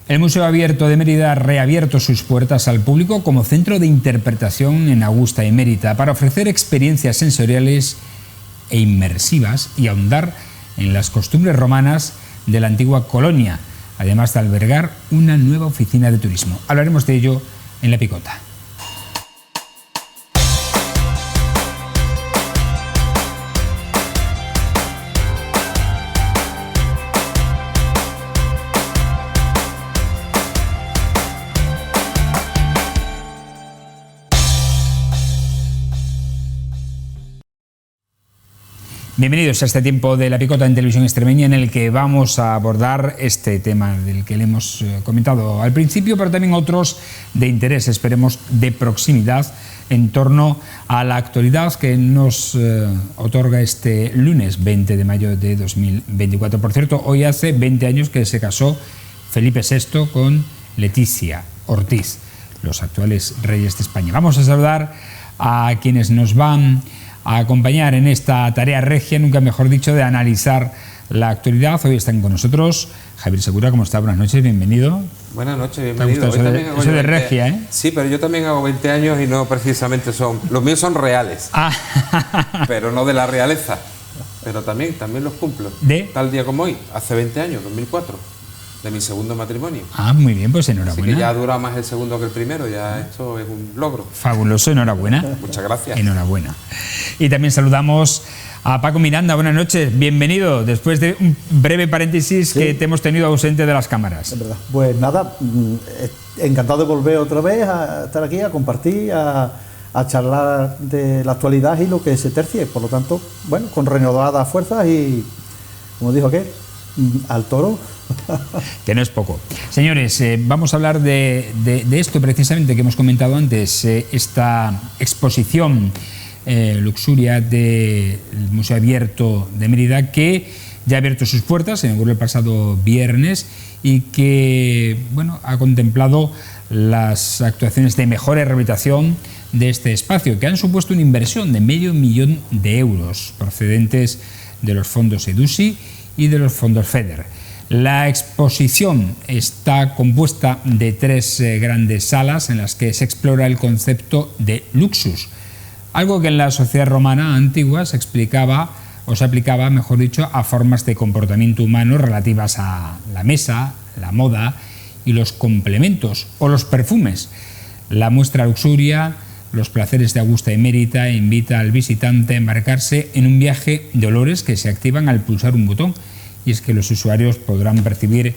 El Museo Abierto de Mérida ha reabierto sus puertas al público como centro de interpretación en Augusta Emérita para ofrecer experiencias sensoriales e inmersivas y ahondar en las costumbres romanas de la antigua colonia, además de albergar una nueva oficina de turismo. Hablaremos de ello en La Picota. Bienvenidos a este tiempo de La Picota en Televisión Extremeña, en el que vamos a abordar este tema del que le hemos comentado al principio, pero también otros de interés, esperemos de proximidad, en torno a la actualidad que nos otorga este lunes 20 de mayo de 2024. Por cierto, hoy hace 20 años que se casó Felipe VI con Leticia Ortiz, los actuales reyes de España. Vamos a saludar a quienes nos van a acompañar en esta tarea regia, nunca mejor dicho, de analizar la actualidad. Hoy están con nosotros Javier Segura. ¿Cómo está? Buenas noches, bienvenido. Buenas noches, bienvenido. Eso de regia, ¿eh? Sí, pero yo también hago 20 años y no precisamente son... Los míos son reales, pero no de la realeza. Pero también los cumplo. ¿De? Tal día como hoy, hace 20 años, 2004. De mi segundo matrimonio. Ah, muy bien, pues enhorabuena. Así que ya dura más el segundo que el primero, ya esto es un logro. Fabuloso, enhorabuena. Muchas gracias. Enhorabuena. Y también saludamos a Paco Miranda. Buenas noches, bienvenido, después de un breve paréntesis que te hemos tenido ausente de las cámaras. Es verdad. Pues nada, encantado de volver otra vez a estar aquí, a compartir, a charlar de la actualidad y lo que se tercie. Por lo tanto, bueno, con renovadas fuerzas y, como dijo aquel, al toro. Que no es poco. Señores, vamos a hablar de esto precisamente que hemos comentado antes, esta exposición Luxuria del Museo Abierto de Mérida, que ya ha abierto sus puertas, se inauguró el pasado viernes y que, bueno, ha contemplado las actuaciones de mejora y rehabilitación de este espacio, que han supuesto una inversión de €500.000 procedentes de los fondos EDUSI y de los fondos FEDER. La exposición está compuesta de 3 grandes salas en las que se explora el concepto de luxus, algo que en la sociedad romana antigua se explicaba o se aplicaba, mejor dicho, a formas de comportamiento humano relativas a la mesa, la moda y los complementos o los perfumes. La muestra Luxuria, los placeres de Augusta Emérita, invita al visitante a embarcarse en un viaje de olores que se activan al pulsar un botón. Y es que los usuarios podrán percibir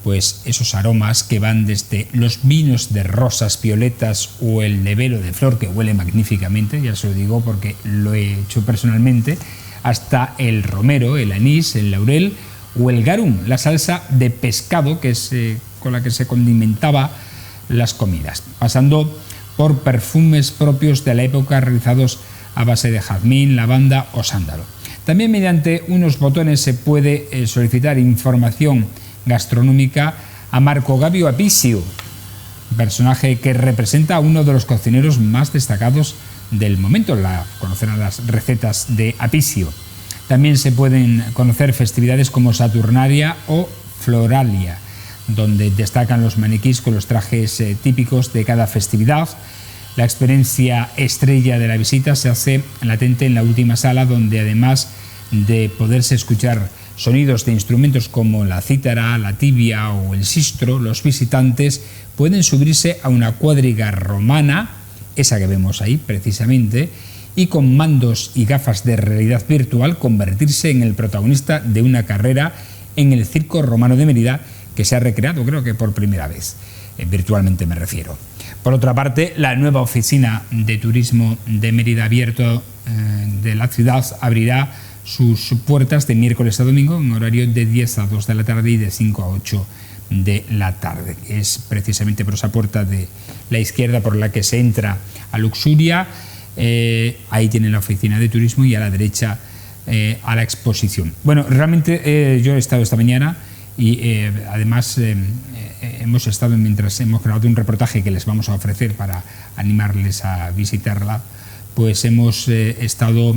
pues esos aromas que van desde los vinos de rosas, violetas o el de velo de flor, que huele magníficamente, ya se lo digo porque lo he hecho personalmente, hasta el romero, el anís, el laurel o el garum, la salsa de pescado que es con la que se condimentaba las comidas, pasando por perfumes propios de la época realizados a base de jazmín, lavanda o sándalo. También mediante unos botones se puede solicitar información gastronómica a Marco Gabio Apisio, personaje que representa a uno de los cocineros más destacados del momento. Conocerán las recetas de Apisio. También se pueden conocer festividades como Saturnalia o Floralia, donde destacan los maniquís con los trajes típicos de cada festividad. La experiencia estrella de la visita se hace latente en la última sala, donde además de poderse escuchar sonidos de instrumentos como la cítara, la tibia o el sistro, los visitantes pueden subirse a una cuadriga romana, esa que vemos ahí precisamente, y con mandos y gafas de realidad virtual convertirse en el protagonista de una carrera en el Circo Romano de Mérida, que se ha recreado, creo que por primera vez, virtualmente me refiero. Por otra parte, la nueva oficina de turismo de Mérida Abierto de la ciudad abrirá sus puertas de miércoles a domingo en horario de 10 a 2 de la tarde y de 5 a 8 de la tarde. Es precisamente por esa puerta de la izquierda por la que se entra a Luxuria. Ahí tienen la oficina de turismo y a la derecha a la exposición. Bueno, realmente yo he estado esta mañana y además hemos estado, mientras hemos grabado un reportaje que les vamos a ofrecer para animarles a visitarla, pues hemos estado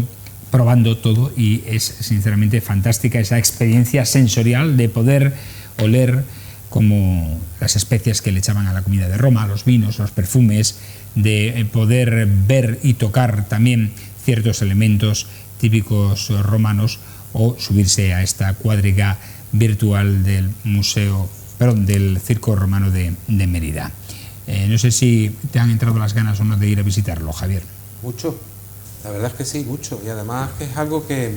probando todo y es sinceramente fantástica esa experiencia sensorial de poder oler como las especias que le echaban a la comida de Roma, los vinos, los perfumes, de poder ver y tocar también ciertos elementos típicos romanos, o subirse a esta cuadriga virtual del del Circo Romano de Mérida. No sé si te han entrado las ganas o no de ir a visitarlo, Javier. Mucho, la verdad es que sí, mucho, y además que es algo que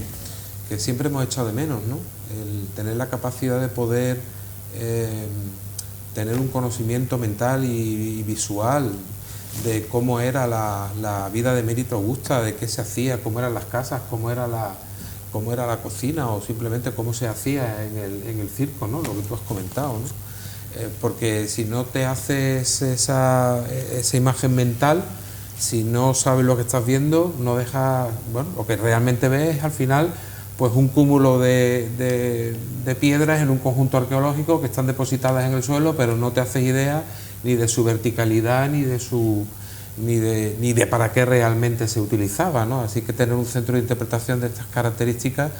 siempre hemos echado de menos, ¿no? El tener la capacidad de poder tener un conocimiento mental y visual de cómo era la vida de Mérito Augusta, de qué se hacía, cómo eran las casas, cómo era la cocina, o simplemente cómo se hacía en el circo, ¿no? Lo que tú has comentado, ¿no? Porque si no te haces esa imagen mental, si no sabes lo que estás viendo, no dejas, bueno, lo que realmente ves es al final pues un cúmulo de piedras en un conjunto arqueológico que están depositadas en el suelo, pero no te haces idea ni de su verticalidad ni de para qué realmente se utilizaba, ¿no? Así que tener un centro de interpretación de estas características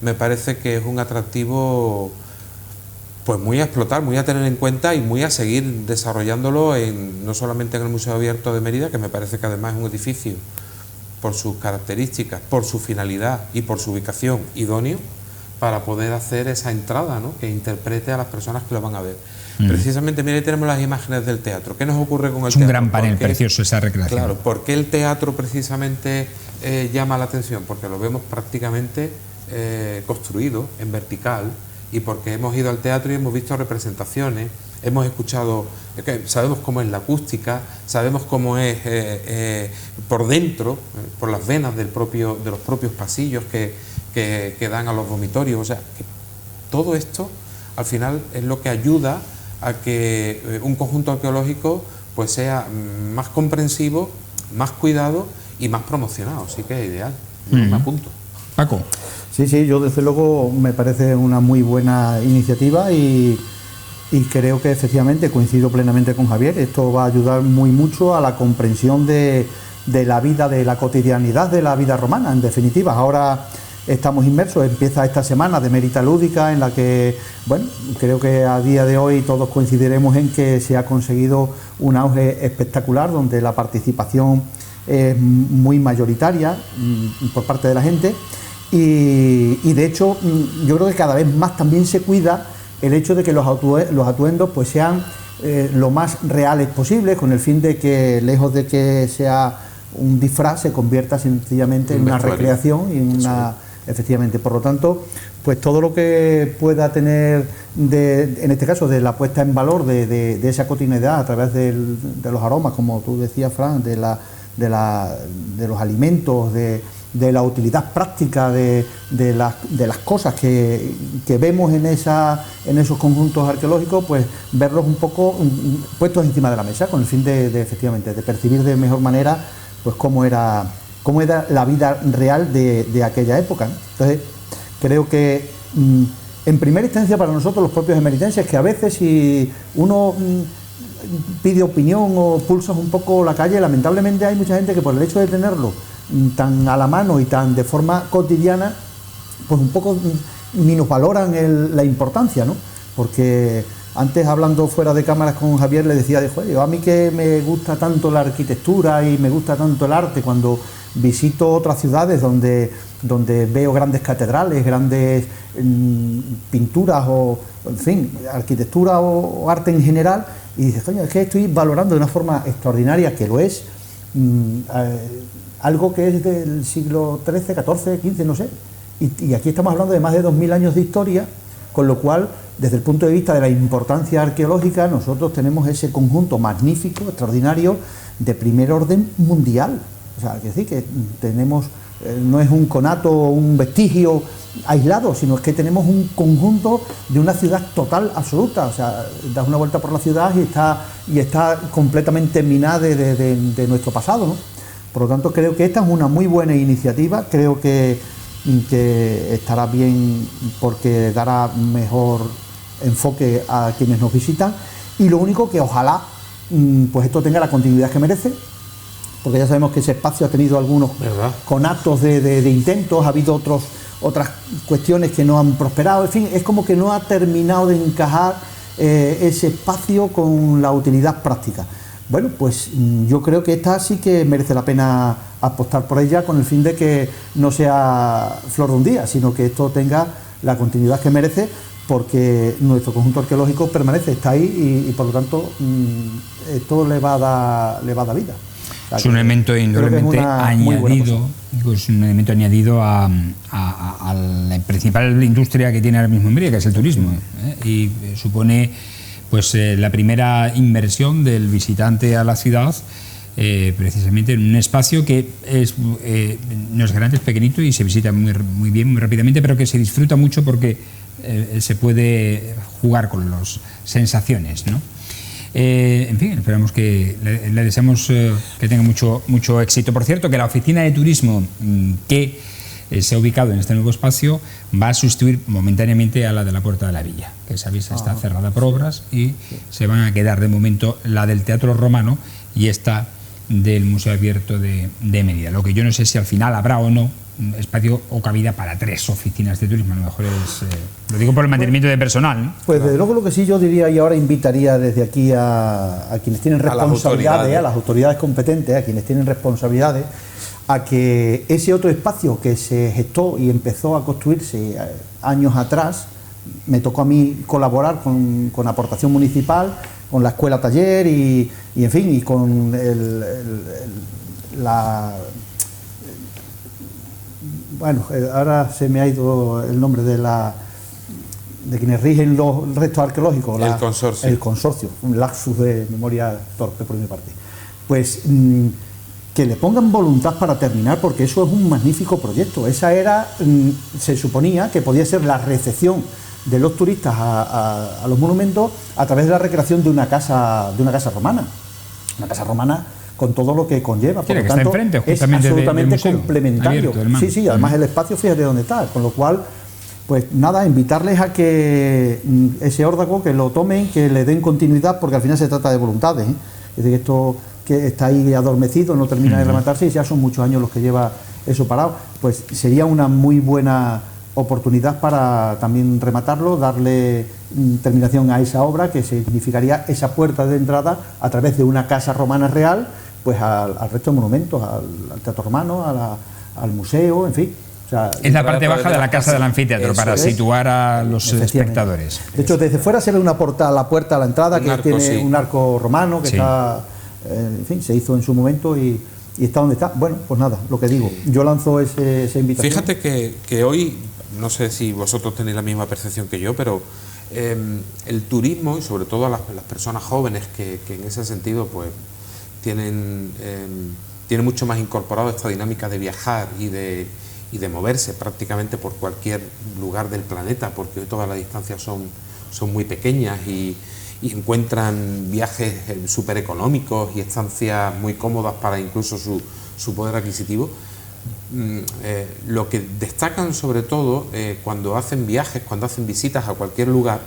me parece que es un atractivo pues muy a explotar, muy a tener en cuenta y muy a seguir desarrollándolo no solamente en el Museo Abierto de Mérida, que me parece que además es un edificio por sus características, por su finalidad y por su ubicación idóneo para poder hacer esa entrada, ¿no? Que interprete a las personas que lo van a ver. Precisamente, mira, ahí tenemos las imágenes del teatro. ¿Qué nos ocurre con el teatro? Es un gran panel precioso esa recreación. Claro, ¿por qué el teatro precisamente llama la atención? Porque lo vemos prácticamente construido en vertical, y porque hemos ido al teatro y hemos visto representaciones, hemos escuchado, sabemos cómo es la acústica, sabemos cómo es por dentro, por las venas de los propios pasillos que dan a los vomitorios. O sea, que todo esto al final es lo que ayuda a que un conjunto arqueológico pues sea más comprensivo, más cuidado y más promocionado. Así que es ideal. Me apunto. Paco. Sí, yo desde luego me parece una muy buena iniciativa y creo que efectivamente coincido plenamente con Javier. Esto va a ayudar muy mucho a la comprensión de la vida, de la cotidianidad de la vida romana, en definitiva. Ahora estamos inmersos, empieza esta semana de Mérita Lúdica, en la que, bueno, creo que a día de hoy todos coincidiremos en que se ha conseguido un auge espectacular, donde la participación es muy mayoritaria por parte de la gente. Y de hecho yo creo que cada vez más también se cuida el hecho de que los atuendos pues sean lo más reales posibles, con el fin de que, lejos de que sea un disfraz, se convierta sencillamente en una recreación y en una... Efectivamente, por lo tanto, pues todo lo que pueda tener, en este caso, de la puesta en valor de esa cotidianidad a través de los aromas, como tú decías, Fran, de los alimentos, de la utilidad práctica de las cosas que vemos en esos conjuntos arqueológicos, pues verlos un poco puestos encima de la mesa, con el fin efectivamente de percibir de mejor manera pues cómo era la vida real de aquella época, ¿no? Entonces creo que en primera instancia para nosotros los propios emeritenses, que a veces si uno pide opinión o pulsas un poco la calle, lamentablemente hay mucha gente que por el hecho de tenerlo tan a la mano y tan de forma cotidiana, pues un poco minusvaloran la importancia, ¿no? Porque antes, hablando fuera de cámaras con Javier, le decía yo a mí que me gusta tanto la arquitectura y me gusta tanto el arte, cuando visito otras ciudades donde veo grandes catedrales, grandes pinturas o, en fin, arquitectura o arte en general, y dices, coño, es que estoy valorando de una forma extraordinaria, que lo es, algo que es del siglo XIII, XIV, XV, no sé, y aquí estamos hablando de más de 2000 años de historia, con lo cual, desde el punto de vista de la importancia arqueológica, nosotros tenemos ese conjunto magnífico, extraordinario, de primer orden mundial. O sea, que decir que tenemos, no es un conato o un vestigio aislado, sino es que tenemos un conjunto de una ciudad total, absoluta. O sea, das una vuelta por la ciudad y está completamente minada de nuestro pasado, ¿no? Por lo tanto, creo que esta es una muy buena iniciativa, creo que estará bien porque dará mejor enfoque a quienes nos visitan, y lo único que ojalá pues esto tenga la continuidad que merece, porque ya sabemos que ese espacio ha tenido algunos conatos de intentos, ha habido otras cuestiones que no han prosperado, en fin, es como que no ha terminado de encajar ese espacio con la utilidad práctica. Bueno, pues yo creo que esta sí que merece la pena apostar por ella, con el fin de que no sea flor de un día, sino que esto tenga la continuidad que merece, porque nuestro conjunto arqueológico permanece, está ahí y por lo tanto esto le va a dar vida. O sea, es un elemento indudablemente añadido, es un elemento añadido a la principal industria que tiene ahora mismo Mérida, que es el turismo, y supone pues la primera inversión del visitante a la ciudad, precisamente en un espacio que no es grande, es pequeñito y se visita muy bien, muy rápidamente, pero que se disfruta mucho porque se puede jugar con las sensaciones, ¿no? En fin, esperamos que le deseamos que tenga mucho éxito. Por cierto, que la oficina de turismo que se ha ubicado en este nuevo espacio va a sustituir momentáneamente a la de la Puerta de la Villa, que sabéis está cerrada por obras, y se van a quedar de momento la del Teatro Romano y esta del Museo Abierto de Mérida. Lo que yo no sé si al final habrá o no espacio o cabida para 3 oficinas de turismo, a lo mejor lo digo por el mantenimiento de personal, ¿no? Pues desde luego lo que sí yo diría, y ahora invitaría desde aquí a quienes tienen responsabilidades, a las autoridades competentes, a quienes tienen responsabilidades, a que ese otro espacio que se gestó y empezó a construirse años atrás, me tocó a mí colaborar con aportación municipal, con la escuela taller y en fin, y con bueno, ahora se me ha ido el nombre de quienes rigen los restos arqueológicos. El consorcio. El consorcio, un lapsus de memoria torpe por mi parte. Pues que le pongan voluntad para terminar, porque eso es un magnífico proyecto. Esa era, se suponía que podía ser la recepción de los turistas a los monumentos a través de la recreación de una casa romana. Una casa romana con todo lo que conlleva, por lo tanto es absolutamente complementario. Sí, además el espacio, fíjate dónde está, con lo cual, pues nada, invitarles a que ese órdago, que lo tomen, que le den continuidad, porque al final se trata de voluntades, es decir, esto que está ahí adormecido, no termina de rematarse y ya son muchos años los que lleva eso parado, pues sería una muy buena oportunidad para también rematarlo, darle terminación a esa obra, que significaría esa puerta de entrada a través de una casa romana real, pues al resto de monumentos, al Teatro Romano, al museo, en fin. O sea, es la parte baja de la casa del anfiteatro, para situar a los espectadores. De hecho, desde fuera se ve la puerta a la entrada, que tiene un arco romano, que está, en fin, se hizo en su momento y está donde está. Bueno, pues nada, lo que digo, yo lanzo esa invitación. Fíjate que hoy, no sé si vosotros tenéis la misma percepción que yo, pero el turismo, y sobre todo a las personas jóvenes que en ese sentido pues tienen mucho más incorporado esta dinámica de viajar y de moverse prácticamente por cualquier lugar del planeta, porque hoy todas las distancias son muy pequeñas y encuentran viajes súper económicos y estancias muy cómodas para incluso su poder adquisitivo. Lo que destacan sobre todo cuando hacen viajes, cuando hacen visitas a cualquier lugar,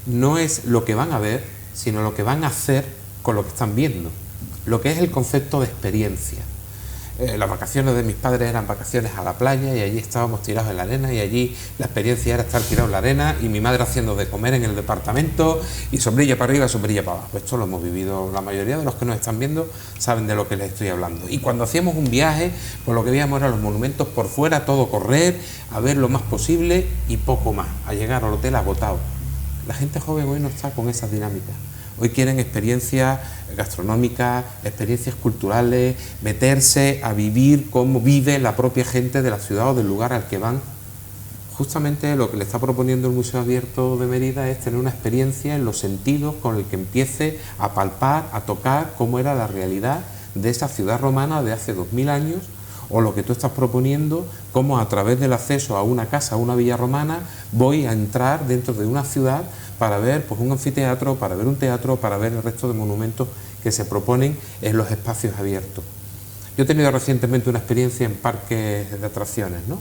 no es lo que van a ver, sino lo que van a hacer con lo que están viendo, lo que es el concepto de experiencia. Las vacaciones de mis padres eran vacaciones a la playa y allí estábamos tirados en la arena, y allí la experiencia era estar tirado en la arena y mi madre haciendo de comer en el departamento y sombrilla para arriba, sombrilla para abajo. Esto lo hemos vivido, la mayoría de los que nos están viendo saben de lo que les estoy hablando. Y cuando hacíamos un viaje, pues lo que veíamos eran los monumentos por fuera, todo correr, a ver lo más posible y poco más, a llegar al hotel agotado. La gente joven hoy no está con esas dinámicas. Hoy quieren experiencias gastronómicas, experiencias culturales, meterse a vivir cómo vive la propia gente de la ciudad o del lugar al que van. Justamente lo que le está proponiendo el Museo Abierto de Mérida es tener una experiencia en los sentidos con el que empiece a palpar, a tocar cómo era la realidad de esa ciudad romana de hace 2000 años, o lo que tú estás proponiendo, cómo a través del acceso a una casa, a una villa romana, voy a entrar dentro de una ciudad para ver pues un anfiteatro, para ver un teatro, para ver el resto de monumentos que se proponen en los espacios abiertos. Yo he tenido recientemente una experiencia en parques de atracciones, ¿no?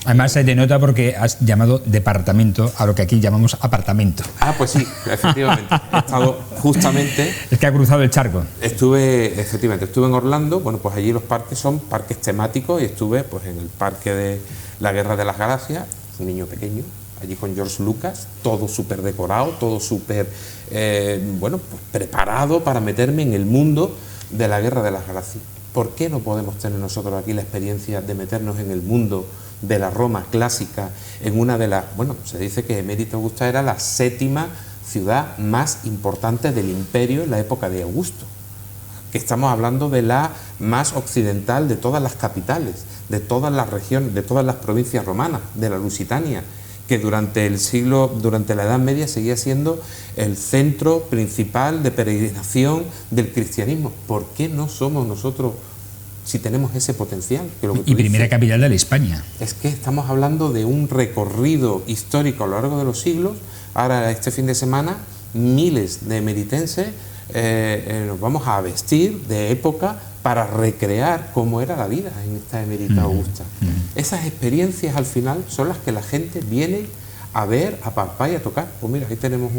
Además se te nota porque has llamado departamento a lo que aquí llamamos apartamento. Ah, pues sí, efectivamente. He estado justamente... Es que ha cruzado el charco. Estuve en Orlando. Bueno, pues allí los parques son parques temáticos y estuve pues en el parque de la Guerra de las Galaxias, un niño pequeño, allí con George Lucas, todo súper decorado, todo súper, bueno, pues preparado para meterme en el mundo de la Guerra de las Galaxias. ¿Por qué no podemos tener nosotros aquí la experiencia de meternos en el mundo de la Roma clásica, en una de las, bueno, se dice que Emérita Augusta era la 7ª ciudad más importante del imperio en la época de Augusto, que estamos hablando de la más occidental de todas las capitales, de todas las regiones, de todas las provincias romanas, de la Lusitania, que durante la Edad Media seguía siendo el centro principal de peregrinación del cristianismo. ¿Por qué no somos nosotros, si tenemos ese potencial? Que lo que y primera dices, capital de la Hispania. es que estamos hablando de un recorrido histórico a lo largo de los siglos. Ahora, este fin de semana, miles de emeritenses nos vamos a vestir de época para recrear cómo era la vida en esta Emérita Augusta. Esas experiencias al final son las que la gente viene a ver, a palpar y a tocar. Pues mira, aquí tenemos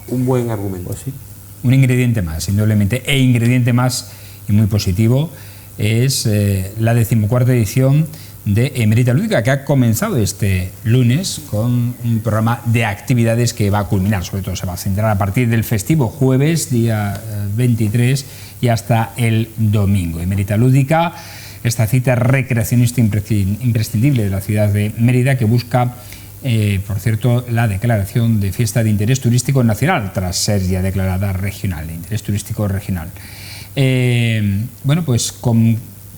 un buen argumento. Pues sí. Un ingrediente más, indudablemente, e ingrediente más y muy positivo es la 14ª edición de Emérita Lúdica, que ha comenzado este lunes con un programa de actividades que va a culminar, sobre todo se va a centrar a partir del festivo jueves, día 23, y hasta el domingo. Emérita Lúdica, esta cita recreacionista imprescindible de la ciudad de Mérida, que busca, por cierto, la declaración de fiesta de interés turístico nacional, tras ser ya declarada regional, de interés turístico regional. Bueno, pues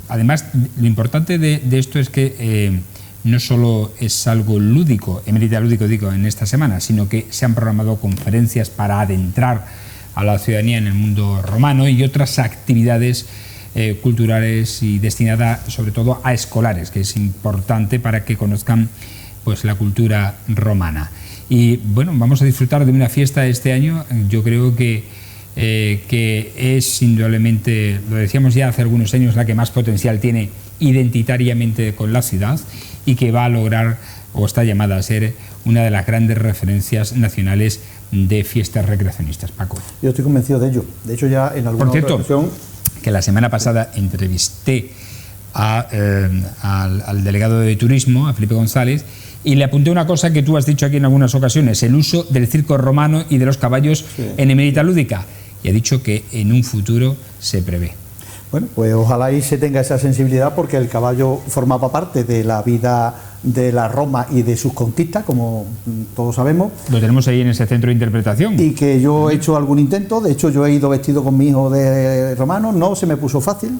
además lo importante de esto es que no solo es algo lúdico, Emérita Lúdico digo, en esta semana, sino que se han programado conferencias para adentrar a la ciudadanía en el mundo romano y otras actividades culturales y destinadas sobre todo a escolares, que es importante para que conozcan pues la cultura romana. Y bueno, vamos a disfrutar de una fiesta este año, yo creo que es indudablemente, lo decíamos ya hace algunos años, la que más potencial tiene identitariamente con la ciudad y que va a lograr o está llamada a ser una de las grandes referencias nacionales de fiestas recreacionistas. Paco. Yo estoy convencido de ello. De hecho, ya en alguna otra ocasión, que la semana pasada entrevisté al delegado de turismo, a Felipe González, y le apunté una cosa que tú has dicho aquí en algunas ocasiones, el uso del circo romano y de los caballos en Emérita Lúdica, y ha dicho que en un futuro se prevé. Bueno, pues ojalá y se tenga esa sensibilidad, porque el caballo formaba parte de la vida de la Roma y de sus conquistas, como todos sabemos. Lo tenemos ahí en ese centro de interpretación. Y que yo he hecho algún intento, de hecho yo he ido vestido con mi hijo de romano, no se me puso fácil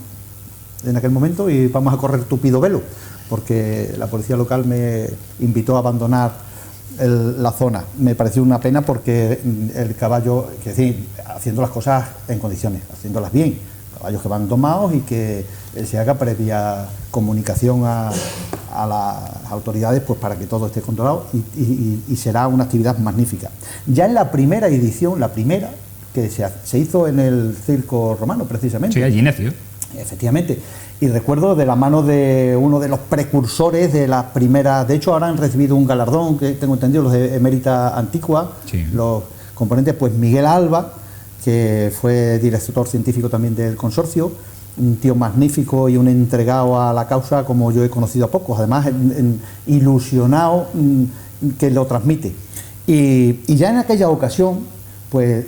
en aquel momento y vamos a correr tupido velo, porque la policía local me invitó a abandonar la zona. Me pareció una pena porque el caballo, es decir, haciendo las cosas en condiciones, haciéndolas bien, caballos que van domados y que se haga previa comunicación a las autoridades, pues para que todo esté controlado y será una actividad magnífica. Ya en la primera edición, la primera que se hizo en el circo romano precisamente. Sí, allí nació. Efectivamente, y recuerdo de la mano de uno de los precursores de las primeras, de hecho ahora han recibido un galardón, que tengo entendido, los de Emérita Antigua, sí. Los componentes, pues Miguel Alba, que fue director científico también del consorcio, un tío magnífico y un entregado a la causa como yo he conocido a pocos, además ilusionado, que lo transmite. Y ya en aquella ocasión pues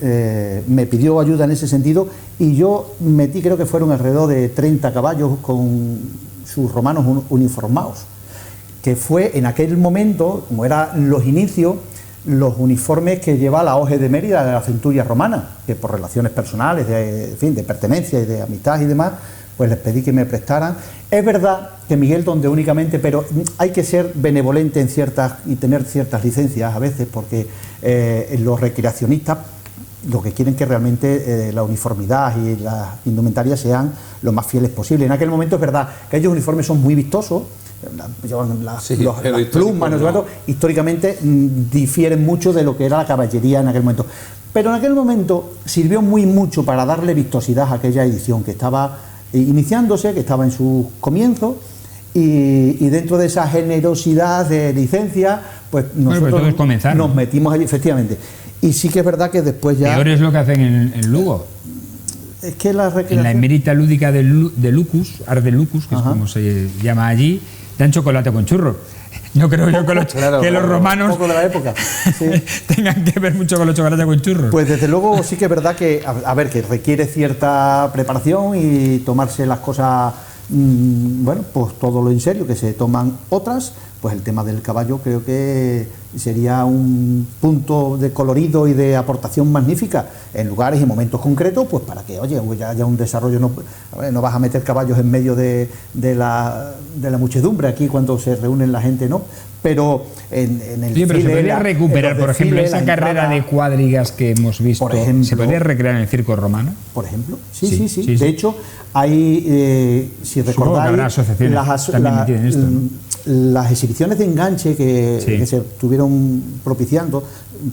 me pidió ayuda en ese sentido y yo metí, creo que fueron alrededor de 30 caballos con sus romanos uniformados, que fue en aquel momento, como eran los inicios, los uniformes que lleva la OGE de Mérida, de la centuria romana, que por relaciones personales, en fin, de pertenencia y de amistad y demás, pues les pedí que me prestaran. Es verdad que Miguel donde únicamente, pero hay que ser benevolente en ciertas y tener ciertas licencias a veces, porque los recreacionistas lo que quieren que realmente la uniformidad y las indumentarias sean lo más fieles posible. En aquel momento es verdad que aquellos uniformes son muy vistosos, llevan las plumas, no. Históricamente difieren mucho de lo que era la caballería en aquel momento. Pero en aquel momento sirvió mucho para darle vistosidad a aquella edición que estaba iniciándose, que estaba en sus comienzos, y dentro de esa generosidad de licencia, pues nosotros nos metimos allí, efectivamente. Y sí que es verdad que después ya... Peor es lo que hacen en Lugo. Es que la recreación... En la Emérita Lúdica de Lucus, Ars de Lucus, que es como se llama allí, dan chocolate con churro. No creo yo que los romanos poco de la época. Sí. tengan que ver mucho con los chocolates con churros. Pues desde luego sí que es verdad que, a ver, que requiere cierta preparación y tomarse las cosas, bueno, pues todo lo en serio, que se toman otras. Pues el tema del caballo creo que sería un punto de colorido y de aportación magnífica en lugares y momentos concretos, pues para que, oye, ya haya un desarrollo. No vas a meter caballos en medio de la muchedumbre aquí cuando se reúnen la gente, ¿no? Pero en el sí, pero se podría recuperar, por ejemplo, esa carrera de cuadrigas que hemos visto, por ejemplo, ¿se podría recrear en el circo romano? Por ejemplo, sí. De hecho, hay, si recordáis, las exhibiciones de enganche que se estuvieron propiciando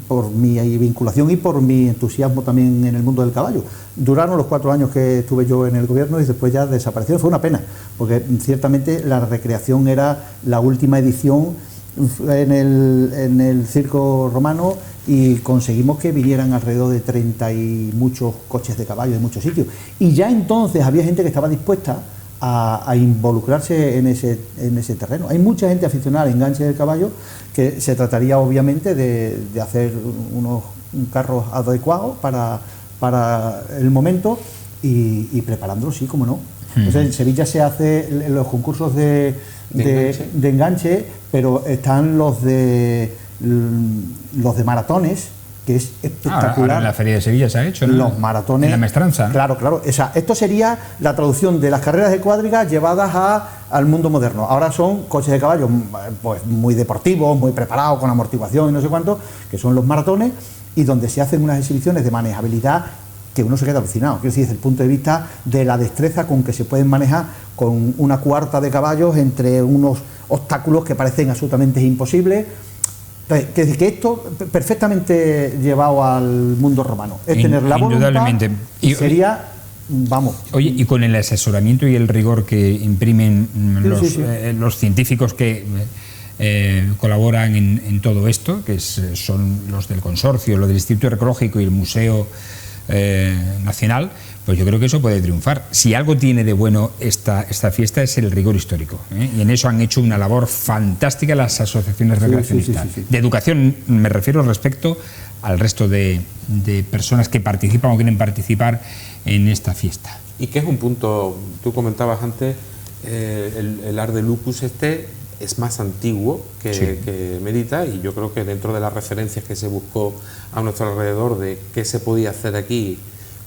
por mi vinculación y por mi entusiasmo también en el mundo del caballo. Duraron los 4 años que estuve yo en el gobierno y después ya desaparecieron. Fue una pena, porque ciertamente la recreación era la última edición en el circo romano y conseguimos que vinieran alrededor de 30 y muchos coches de caballo de muchos sitios. Y ya entonces había gente que estaba dispuesta a involucrarse en ese terreno. Hay mucha gente aficionada al enganche del caballo, que se trataría obviamente de hacer unos carros adecuados para el momento y preparándolos, sí, como no. Entonces, en Sevilla se hace los concursos de enganche, pero están los de maratones, que es espectacular. Ahora en la Feria de Sevilla se ha hecho, ¿no? Los maratones. En la Mestranza. Claro. O sea, esto sería la traducción de las carreras de cuadrigas llevadas al mundo moderno. Ahora son coches de caballo pues muy deportivos, muy preparados, con amortiguación y no sé cuánto, que son los maratones, y donde se hacen unas exhibiciones de manejabilidad que uno se queda alucinado. Quiero decir, desde el punto de vista de la destreza con que se pueden manejar con una cuarta de caballos entre unos obstáculos que parecen absolutamente imposibles. Entonces, que esto perfectamente llevado al mundo romano es tener la voluntad, y sería, vamos. Oye, y con el asesoramiento y el rigor que imprimen los científicos que colaboran en todo esto, que son los del consorcio, los del Instituto Arqueológico y el Museo Nacional, pues yo creo que eso puede triunfar. Si algo tiene de bueno esta fiesta es el rigor histórico, y en eso han hecho una labor fantástica las asociaciones recreacionistas. De educación me refiero respecto al resto de personas que participan o quieren participar en esta fiesta. Y que es un punto, tú comentabas antes, el Ars de Lucus es más antiguo que Mérida, y yo creo que dentro de las referencias que se buscó a nuestro alrededor de qué se podía hacer aquí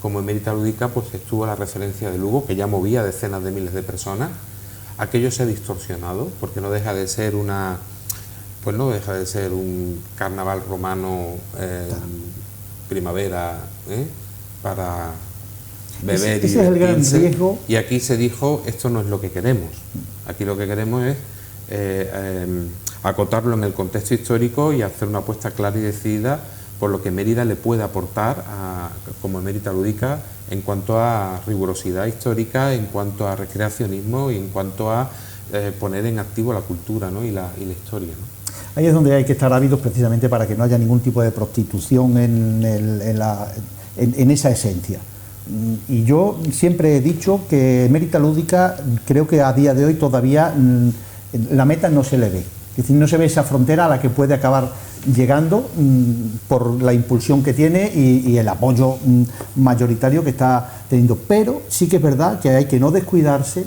como en Mérida Lúdica, pues estuvo la referencia de Lugo, que ya movía decenas de miles de personas. Aquello se ha distorsionado porque no deja de ser un carnaval romano primavera, para beber ese es el gran riesgo. Y aquí se dijo, esto no es lo que queremos. Aquí lo que queremos es acotarlo en el contexto histórico y hacer una apuesta clara y decidida por lo que Mérida le puede aportar como Mérida Lúdica en cuanto a rigurosidad histórica, en cuanto a recreacionismo y en cuanto a poner en activo la cultura, ¿no? y la historia, ¿no? Ahí es donde hay que estar ávidos precisamente para que no haya ningún tipo de prostitución en esa esencia. Y yo siempre he dicho que Mérida Lúdica, creo que a día de hoy todavía la meta no se le ve. Es decir, no se ve esa frontera a la que puede acabar llegando por la impulsión que tiene y el apoyo mayoritario que está teniendo. Pero sí que es verdad que hay que no descuidarse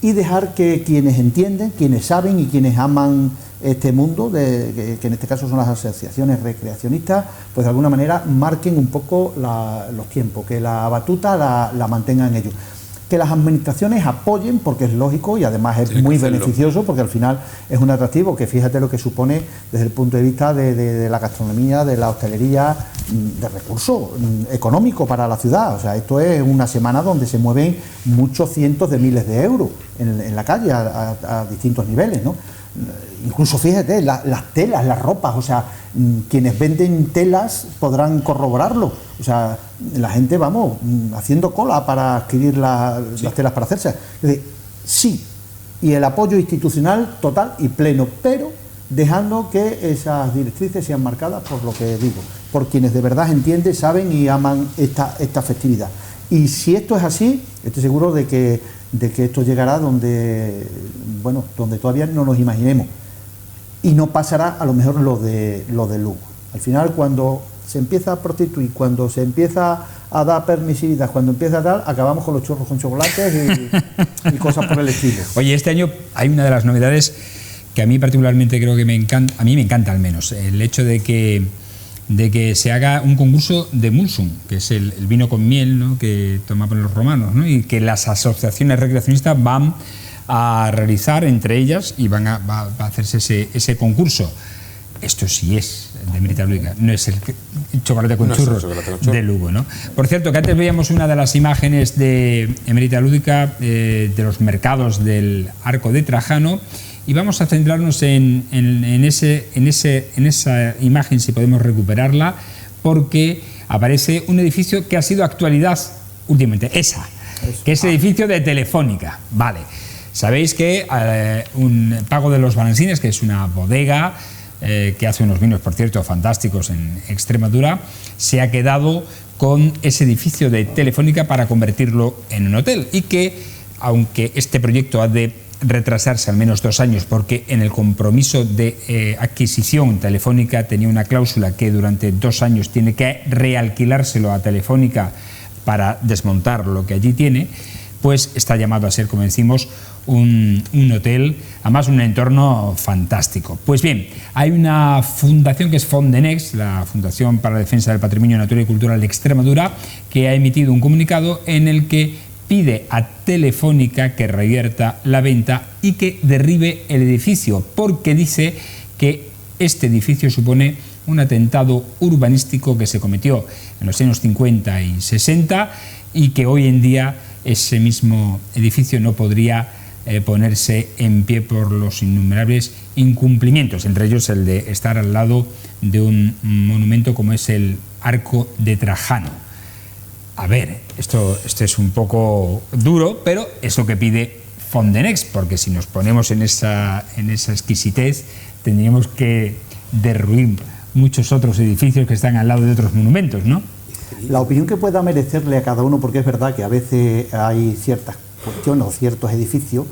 y dejar que quienes entienden, quienes saben y quienes aman este mundo, que en este caso son las asociaciones recreacionistas, pues de alguna manera marquen un poco los tiempos, que la batuta la mantengan ellos. Que las administraciones apoyen, porque es lógico y además es muy beneficioso, porque al final es un atractivo, que fíjate lo que supone desde el punto de vista de la gastronomía, de la hostelería, de recurso económico para la ciudad. O sea, esto es una semana donde se mueven muchos cientos de miles de euros en la calle a distintos niveles, ¿no? Incluso fíjate, las telas, las ropas, o sea, quienes venden telas podrán corroborarlo. O sea, la gente, vamos, haciendo cola para adquirir las telas para hacerse. Es decir, sí, y el apoyo institucional total y pleno, pero dejando que esas directrices sean marcadas por lo que digo, por quienes de verdad entienden, saben y aman esta festividad. Y si esto es así, estoy seguro de que de que esto llegará donde, bueno, donde todavía no nos imaginemos. Y no pasará a lo mejor lo de Lugo. Al final, cuando se empieza a prostituir, cuando se empieza a dar permisividad, cuando empieza a dar, acabamos con los churros con chocolates y cosas por el estilo. Oye, este año hay una de las novedades que a mí particularmente creo que me encanta, a mí me encanta al menos, el hecho de que se haga un concurso de Mulsum, que es el vino con miel, ¿no?, que tomaban los romanos, ¿no?, y que las asociaciones recreacionistas van a realizar entre ellas y va a hacerse ese concurso. Esto sí es de Emerita Lúdica, no es el chocolate con churros de Lugo, ¿no? Por cierto, que antes veíamos una de las imágenes de Emerita Lúdica de los mercados del Arco de Trajano, y vamos a centrarnos en esa imagen, si podemos recuperarla, porque aparece un edificio que ha sido actualidad últimamente, que es el edificio de Telefónica. Vale, sabéis que un Pago de los Balansines, que es una bodega que hace unos vinos, por cierto, fantásticos en Extremadura, se ha quedado con ese edificio de Telefónica para convertirlo en un hotel, y que, aunque este proyecto ha de retrasarse al menos 2 años, porque en el compromiso de adquisición Telefónica tenía una cláusula que durante 2 años tiene que realquilárselo a Telefónica para desmontar lo que allí tiene, pues está llamado a ser, como decimos, un hotel, además un entorno fantástico. Pues bien, hay una fundación que es Fondenex, la Fundación para la Defensa del Patrimonio Natural y Cultural de Extremadura, que ha emitido un comunicado en el que pide a Telefónica que revierta la venta y que derribe el edificio, porque dice que este edificio supone un atentado urbanístico que se cometió en los años 50 y 60 y que hoy en día ese mismo edificio no podría ponerse en pie por los innumerables incumplimientos, entre ellos el de estar al lado de un monumento como es el Arco de Trajano. A ver, esto es un poco duro, pero es lo que pide Fondenex, porque si nos ponemos en esa exquisitez, tendríamos que derruir muchos otros edificios que están al lado de otros monumentos, ¿no? La opinión que pueda merecerle a cada uno, porque es verdad que a veces hay ciertas cuestiones o ciertos edificios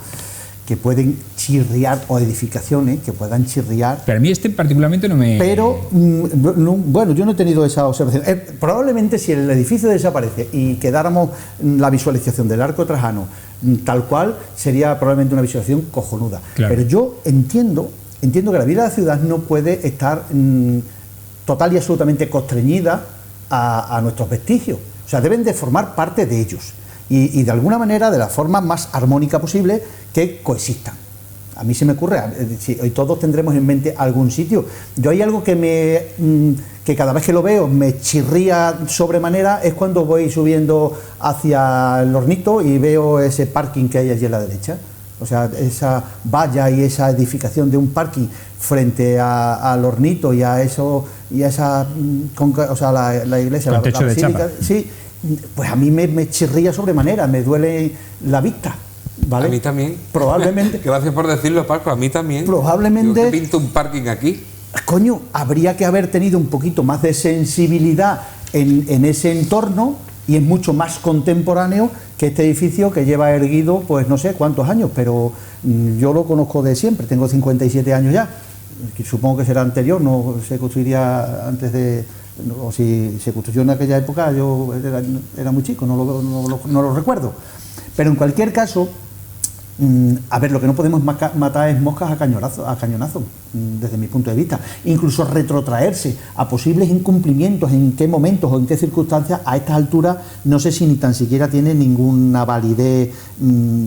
que pueden chirriar, o edificaciones que puedan chirriar. Pero a mí particularmente no me... Pero, bueno, yo no he tenido esa observación. Probablemente si el edificio desaparece y quedáramos la visualización del Arco Trajano tal cual, sería probablemente una visualización cojonuda. Claro. Pero yo entiendo que la vida de la ciudad no puede estar total y absolutamente constreñida a nuestros vestigios. O sea, deben de formar parte de ellos. Y de alguna manera, de la forma más armónica posible, que coexistan. A mí se me ocurre, hoy todos tendremos en mente algún sitio. Yo hay algo que cada vez que lo veo me chirría sobremanera, es cuando voy subiendo hacia el Hornito y veo ese parking que hay allí a la derecha. O sea, esa valla y esa edificación de un parking frente al Hornito y a eso, y a esa, o sea, la iglesia, la basílica, sí, pues a mí me chirría sobremanera, me duele la vista, ¿vale? A mí también. Probablemente. Gracias por decirlo, Paco, a mí también. Probablemente. Yo que pinto un parking aquí. Coño, habría que haber tenido un poquito más de sensibilidad en ese entorno, y es mucho más contemporáneo que este edificio que lleva erguido, pues no sé cuántos años, pero yo lo conozco de siempre, tengo 57 años ya, supongo que será anterior, no se construiría antes de... o si se construyó en aquella época, yo era muy chico, no lo recuerdo. Pero en cualquier caso, a ver, lo que no podemos matar es moscas a cañonazo, desde mi punto de vista. Incluso retrotraerse a posibles incumplimientos, en qué momentos o en qué circunstancias, a estas alturas, no sé si ni tan siquiera tiene ninguna validez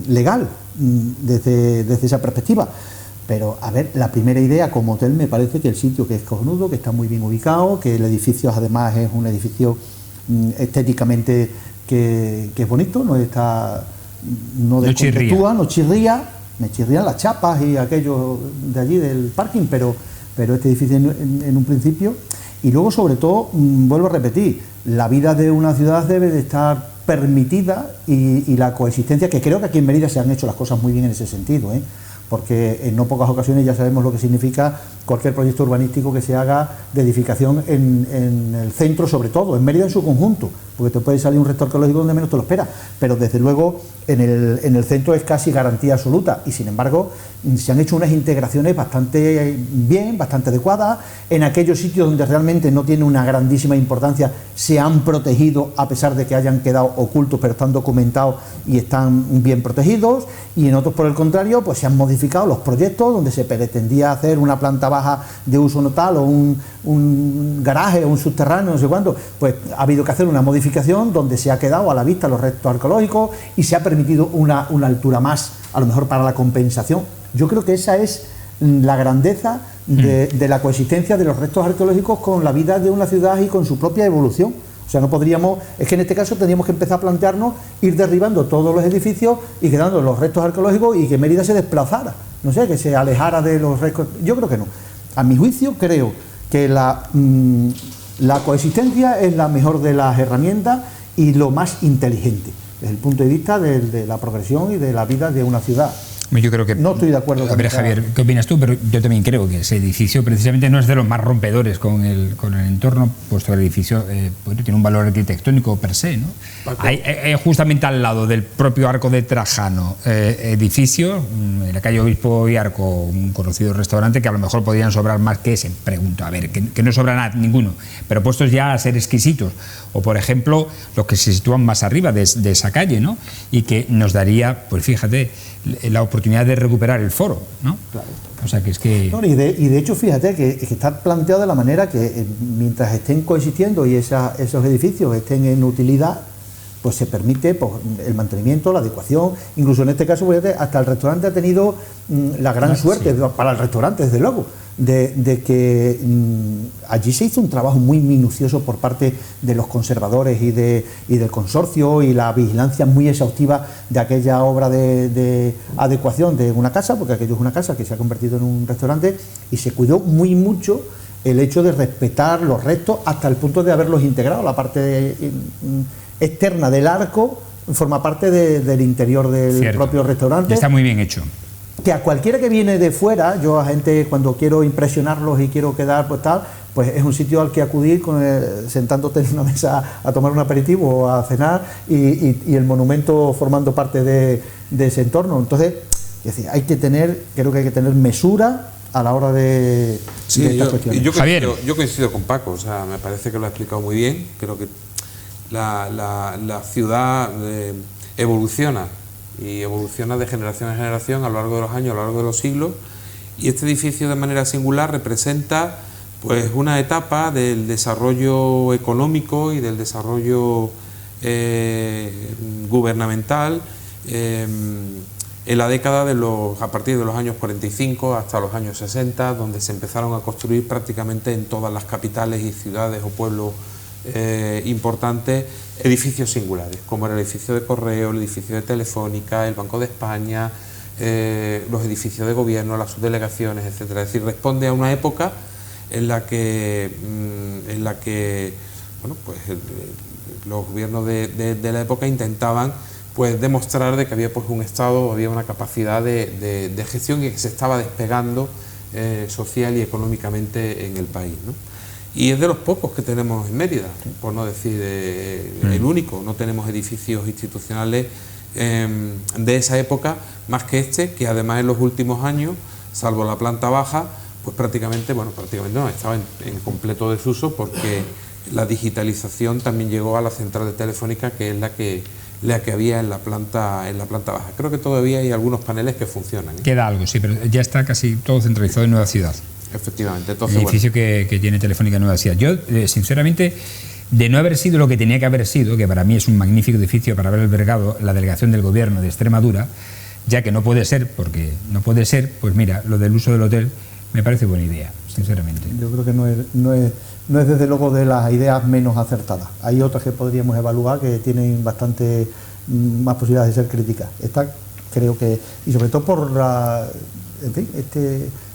legal desde esa perspectiva. Pero, a ver, la primera idea como hotel me parece que el sitio, que es cojonudo, que está muy bien ubicado, que el edificio además es un edificio estéticamente que es bonito, no está... no descontextúa, no chirría, me chirrían las chapas y aquello de allí del parking, pero este edificio en un principio. Y luego, sobre todo, vuelvo a repetir, la vida de una ciudad debe de estar permitida, y la coexistencia, que creo que aquí en Mérida se han hecho las cosas muy bien en ese sentido, porque en no pocas ocasiones ya sabemos lo que significa cualquier proyecto urbanístico que se haga de edificación en el centro, sobre todo, en Mérida en su conjunto, porque te puede salir un resto arqueológico donde menos te lo esperas, pero desde luego en el centro es casi garantía absoluta, y sin embargo se han hecho unas integraciones bastante bien, bastante adecuadas. En aquellos sitios donde realmente no tiene una grandísima importancia se han protegido, a pesar de que hayan quedado ocultos, pero están documentados y están bien protegidos, y en otros, por el contrario, pues se han modificado los proyectos donde se pretendía hacer una planta baja de uso notal o un garaje o un subterráneo, no sé cuánto, pues ha habido que hacer una modificación donde se ha quedado a la vista los restos arqueológicos y se ha permitido una altura más, a lo mejor para la compensación. Yo creo que esa es la grandeza de la coexistencia de los restos arqueológicos con la vida de una ciudad y con su propia evolución. O sea, no podríamos, es que en este caso tendríamos que empezar a plantearnos ir derribando todos los edificios y quedando los restos arqueológicos y que Mérida se desplazara, no sé, que se alejara de los restos. Yo creo que no. A mi juicio creo que la coexistencia es la mejor de las herramientas y lo más inteligente desde el punto de vista de la progresión y de la vida de una ciudad. Yo creo que, no estoy de acuerdo con a ver, Javier, ¿qué opinas tú? Pero yo también creo que ese edificio precisamente no es de los más rompedores con el entorno, puesto que el edificio tiene un valor arquitectónico per se, ¿no? Hay justamente al lado del propio Arco de Trajano, edificio, en la calle Obispo y Arco, un conocido restaurante que a lo mejor podrían sobrar más que ese, pregunto, a ver, que no sobra nada, ninguno, pero puestos ya a ser exquisitos, o por ejemplo, los que se sitúan más arriba de esa calle, ¿no? Y que nos daría, pues fíjate, la oportunidad de recuperar el foro, ¿no? Claro. O sea, que es que... No, y de hecho, fíjate que está planteado de la manera que mientras estén coexistiendo y esos edificios estén en utilidad, pues se permite pues, el mantenimiento, la adecuación. Incluso en este caso, fíjate, hasta el restaurante ha tenido la gran suerte, para el restaurante, desde luego, de que allí se hizo un trabajo muy minucioso por parte de los conservadores y del consorcio, y la vigilancia muy exhaustiva de aquella obra de adecuación de una casa, porque aquello es una casa que se ha convertido en un restaurante, y se cuidó muy mucho el hecho de respetar los restos hasta el punto de haberlos integrado. La parte externa del arco forma parte del interior del propio restaurante. Está muy bien hecho. Que a cualquiera que viene de fuera, yo a gente cuando quiero impresionarlos y quiero quedar pues tal, pues es un sitio al que acudir sentándote en una mesa a tomar un aperitivo o a cenar y el monumento formando parte de ese entorno. Entonces, es decir, creo que hay que tener mesura a la hora de estas cuestiones. Yo coincido con Paco, o sea, me parece que lo ha explicado muy bien. Creo que la ciudad evoluciona y evoluciona de generación en generación a lo largo de los años, a lo largo de los siglos, y este edificio de manera singular representa pues una etapa del desarrollo económico y del desarrollo gubernamental en la década a partir de los años 45 hasta los años 60, donde se empezaron a construir prácticamente en todas las capitales y ciudades o pueblos importantes edificios singulares, como era el edificio de Correo, el edificio de Telefónica, el Banco de España, los edificios de gobierno, las subdelegaciones, etcétera. Es decir, responde a una época en la que bueno, pues los gobiernos de la época intentaban pues demostrar de que había pues un Estado, había una capacidad de gestión y que se estaba despegando social y económicamente en el país, ¿no? Y es de los pocos que tenemos en Mérida, por no decir el único. No tenemos edificios institucionales de esa época más que este, que además en los últimos años, salvo la planta baja, pues prácticamente no, estaba en completo desuso, porque la digitalización también llegó a la central de Telefónica, que es la que había en la planta baja. Creo que todavía hay algunos paneles que funcionan, ¿eh? Queda algo, sí, pero ya está casi todo centralizado en Nueva Ciudad. Efectivamente. Entonces, el edificio que tiene Telefónica en Nueva Ciudad. Yo, sinceramente, de no haber sido lo que tenía que haber sido, que para mí es un magnífico edificio para haber albergado la delegación del Gobierno de Extremadura, ya que no puede ser, porque no puede ser, pues mira, lo del uso del hotel me parece buena idea, sinceramente. Yo creo que no es desde luego de las ideas menos acertadas. Hay otras que podríamos evaluar que tienen bastante más posibilidades de ser críticas. Esta creo que, y sobre todo por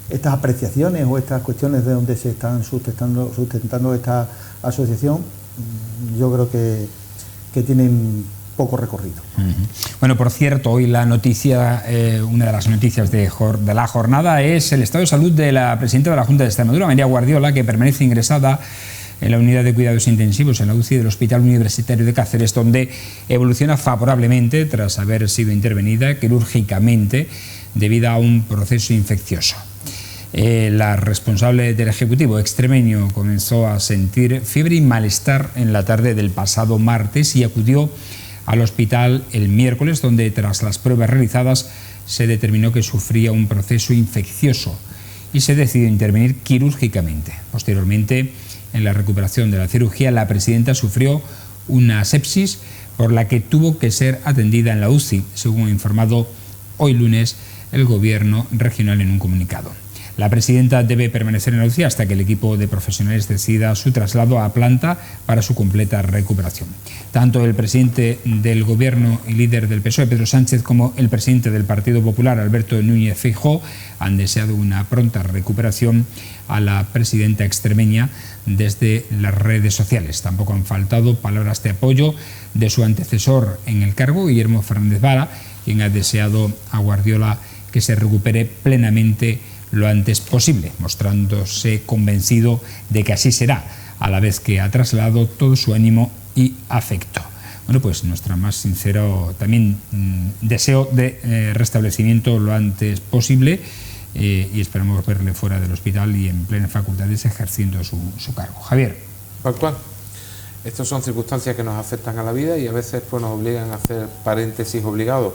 estas apreciaciones o estas cuestiones de donde se están sustentando esta asociación, yo creo que tienen poco recorrido. Bueno, por cierto, hoy la noticia, una de las noticias de la jornada es el estado de salud de la presidenta de la Junta de Extremadura, María Guardiola, que permanece ingresada en la unidad de cuidados intensivos en la UCI del Hospital Universitario de Cáceres, donde evoluciona favorablemente tras haber sido intervenida quirúrgicamente debido a un proceso infeccioso. La responsable del Ejecutivo extremeño comenzó a sentir fiebre y malestar en la tarde del pasado martes y acudió al hospital el miércoles, donde tras las pruebas realizadas se determinó que sufría un proceso infeccioso y se decidió intervenir quirúrgicamente. Posteriormente, en la recuperación de la cirugía, la presidenta sufrió una sepsis por la que tuvo que ser atendida en la UCI, según ha informado hoy lunes el Gobierno regional en un comunicado. La presidenta debe permanecer en la UCI hasta que el equipo de profesionales decida su traslado a planta para su completa recuperación. Tanto el presidente del Gobierno y líder del PSOE, Pedro Sánchez, como el presidente del Partido Popular, Alberto Núñez Feijóo, han deseado una pronta recuperación a la presidenta extremeña desde las redes sociales. Tampoco han faltado palabras de apoyo de su antecesor en el cargo, Guillermo Fernández Vara, quien ha deseado a Guardiola que se recupere plenamente lo antes posible, mostrándose convencido de que así será, a la vez que ha trasladado todo su ánimo y afecto. Bueno, pues nuestro más sincero también deseo de restablecimiento lo antes posible y esperamos verle fuera del hospital y en plenas facultades ejerciendo su cargo. Javier. Tal cual. Estas son circunstancias que nos afectan a la vida y a veces pues, nos obligan a hacer paréntesis obligados.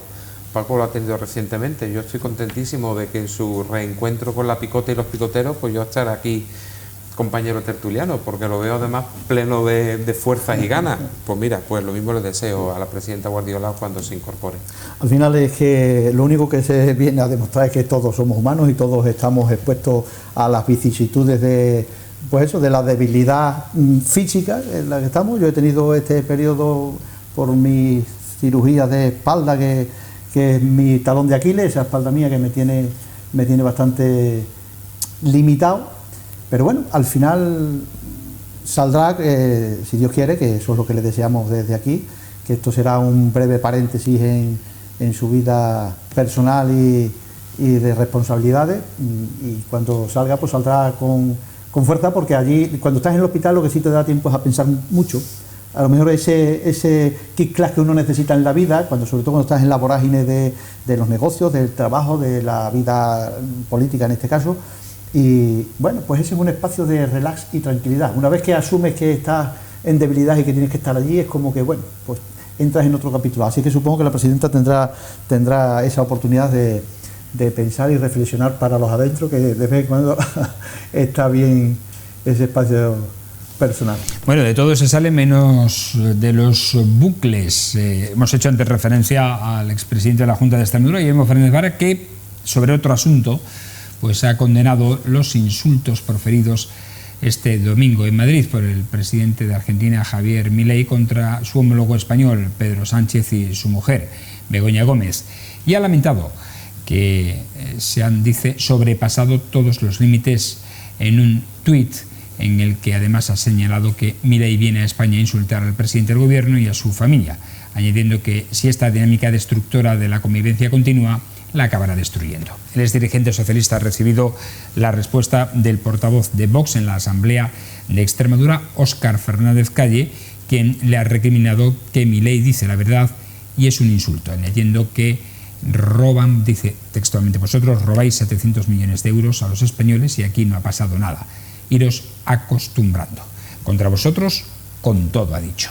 Paco lo ha tenido recientemente. Yo estoy contentísimo de que en su reencuentro con la picota y los picoteros, pues yo estar aquí compañero tertuliano, porque lo veo además pleno de fuerzas y ganas. Pues mira, pues lo mismo le deseo a la presidenta Guardiola cuando se incorpore. Al final es que lo único que se viene a demostrar es que todos somos humanos y todos estamos expuestos a las vicisitudes de, pues eso, de la debilidad física en la que estamos. Yo he tenido este periodo por mi cirugía de espalda que es mi talón de Aquiles, esa espalda mía que me tiene bastante limitado, pero bueno, al final saldrá, si Dios quiere, que eso es lo que le deseamos desde aquí, que esto será un breve paréntesis en su vida personal y de responsabilidades, y cuando salga, pues saldrá con fuerza, porque allí, cuando estás en el hospital, lo que sí te da tiempo es a pensar mucho. A lo mejor ese kick-clash que uno necesita en la vida, sobre todo cuando estás en la vorágine de los negocios, del trabajo, de la vida política en este caso, y bueno, pues ese es un espacio de relax y tranquilidad. Una vez que asumes que estás en debilidad y que tienes que estar allí, es como que, bueno, pues entras en otro capítulo. Así que supongo que la presidenta tendrá esa oportunidad de pensar y reflexionar para los adentros, que de vez en cuando está bien ese espacio personal. Bueno, de todo se sale menos de los bucles. Hemos hecho antes referencia al expresidente de la Junta de Extremadura, Guillermo Fernández Vara, que sobre otro asunto pues ha condenado los insultos proferidos este domingo en Madrid por el presidente de Argentina, Javier Milei, contra su homólogo español, Pedro Sánchez, y su mujer, Begoña Gómez, y ha lamentado que se han, dice, sobrepasado todos los límites en un tuit en el que además ha señalado que Milei viene a España a insultar al presidente del gobierno y a su familia, añadiendo que si esta dinámica destructora de la convivencia continúa, la acabará destruyendo. El exdirigente socialista ha recibido la respuesta del portavoz de Vox en la Asamblea de Extremadura, Óscar Fernández Calle, quien le ha recriminado que Milei dice la verdad y es un insulto, añadiendo que roban, dice textualmente, vosotros robáis 700 millones de euros a los españoles y aquí no ha pasado nada. Iros acostumbrando. Contra vosotros, con todo, ha dicho.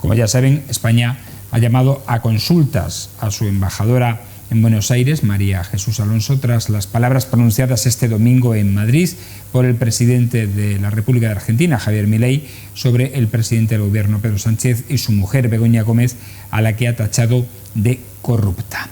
Como ya saben, España ha llamado a consultas a su embajadora en Buenos Aires, María Jesús Alonso, tras las palabras pronunciadas este domingo en Madrid por el presidente de la República de Argentina, Javier Milei, sobre el presidente del gobierno, Pedro Sánchez, y su mujer, Begoña Gómez, a la que ha tachado de corrupta.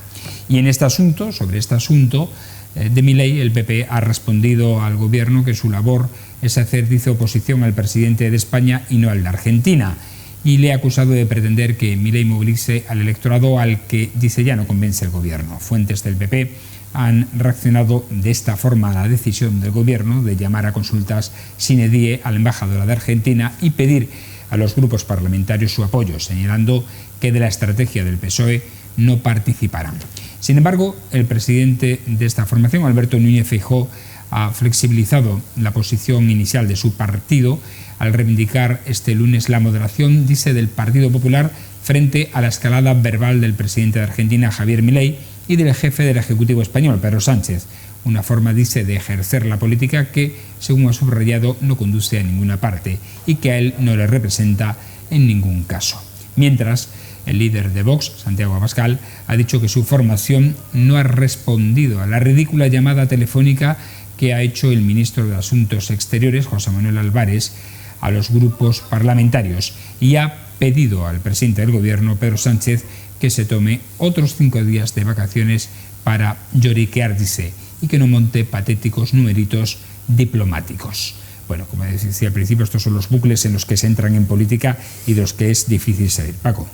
Y en este asunto, sobre este asunto de Milei, el PP ha respondido al gobierno que su labor es hacer, dice, oposición al presidente de España y no al de Argentina, y le ha acusado de pretender que Milei movilice al electorado al que, dice, ya no convence el gobierno. Fuentes del PP han reaccionado de esta forma a la decisión del gobierno de llamar a consultas sine die a la embajadora de Argentina y pedir a los grupos parlamentarios su apoyo, señalando que de la estrategia del PSOE no participarán. Sin embargo, el presidente de esta formación, Alberto Núñez Feijóo, ha flexibilizado la posición inicial de su partido al reivindicar este lunes la moderación, dice, del Partido Popular frente a la escalada verbal del presidente de Argentina, Javier Milei, y del jefe del Ejecutivo español, Pedro Sánchez. Una forma, dice, de ejercer la política que, según ha subrayado, no conduce a ninguna parte y que a él no le representa en ningún caso. Mientras, el líder de Vox, Santiago Abascal, ha dicho que su formación no ha respondido a la ridícula llamada telefónica que ha hecho el ministro de Asuntos Exteriores, José Manuel Álvarez, a los grupos parlamentarios y ha pedido al presidente del Gobierno, Pedro Sánchez, que se tome otros 5 días de vacaciones para lloriquear, dice, y que no monte patéticos numeritos diplomáticos. Bueno, como decía al principio, estos son los bucles en los que se entran en política y de los que es difícil salir. Paco.